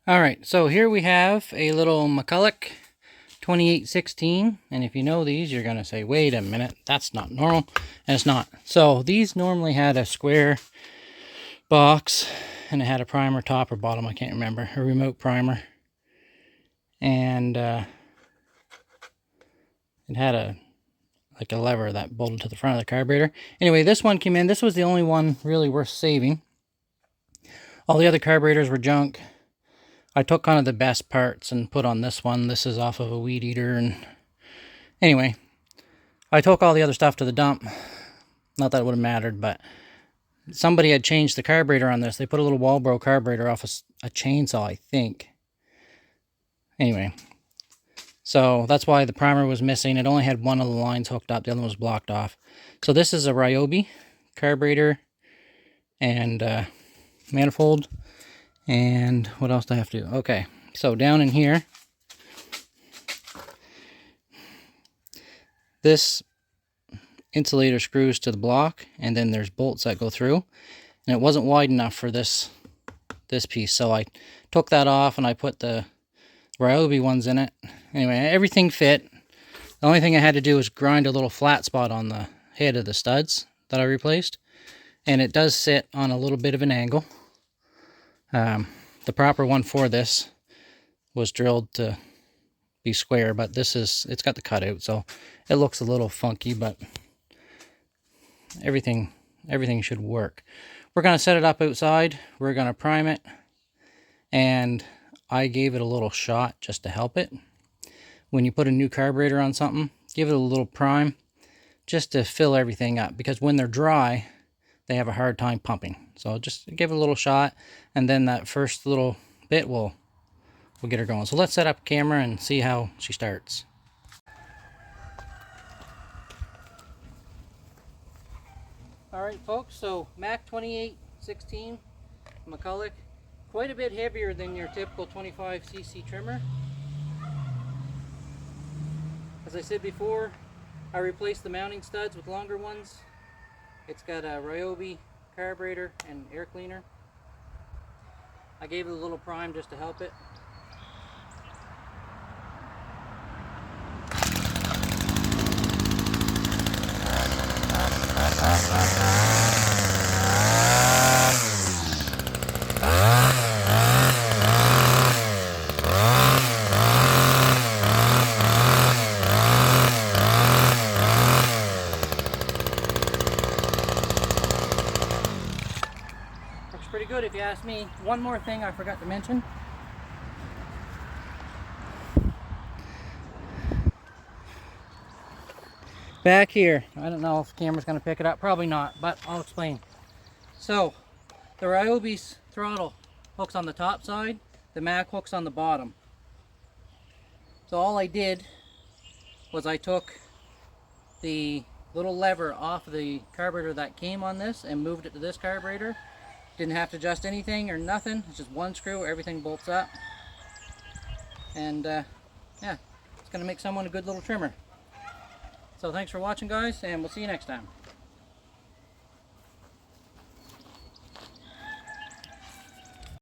Alright, so here we have a little McCulloch 2816, and if you know these, you're going to say, wait a minute, that's not normal, and it's not. So these normally had a square box, and it had a primer top or bottom, I can't remember, a remote primer, and it had a lever that bolted to the front of the carburetor. Anyway, this one came in. This was the only one really worth saving. All the other carburetors were junk. I took kind of the best parts and put on this one. This is off of a weed eater, and anyway, I took all the other stuff to the dump. Not that it would have mattered, but somebody had changed the carburetor on this. They put a little Walbro carburetor off a chainsaw, I think. Anyway, so that's why the primer was missing. It only had one of the lines hooked up. The other one was blocked off. So this is a Ryobi carburetor and manifold. And what else do I have to do? Okay, so down in here, this insulator screws to the block, and then there's bolts that go through. And it wasn't wide enough for this piece, so I took that off and I put the Ryobi ones in it. Anyway, everything fit. The only thing I had to do was grind a little flat spot on the head of the studs that I replaced. And it does sit on a little bit of an angle. The proper one for this was drilled to be square, but it's got the cutout, so it looks a little funky, but everything should work. We're going to set it up outside. We're going to prime it, and I gave it a little shot just to help it. When you put a new carburetor on something, give it a little prime just to fill everything up, because when they're dry, they have a hard time pumping. So just give it a little shot, and then that first little bit will get her going. So let's set up a camera and see how she starts. Alright folks, so Mac 2816 McCulloch, quite a bit heavier than your typical 25cc trimmer. As I said before, I replaced the mounting studs with longer ones. It's got a Ryobi carburetor and air cleaner. I gave it a little prime just to help it. Pretty good if you ask me. One more thing I forgot to mention. Back here, I don't know if the camera's going to pick it up, probably not, but I'll explain. So, the Ryobi's throttle hooks on the top side, the Mac hooks on the bottom. So all I did was I took the little lever off of the carburetor that came on this and moved it to this carburetor. Didn't have to adjust anything or nothing. It's just one screw, everything bolts up. And yeah, it's going to make someone a good little trimmer. So thanks for watching, guys, and we'll see you next time.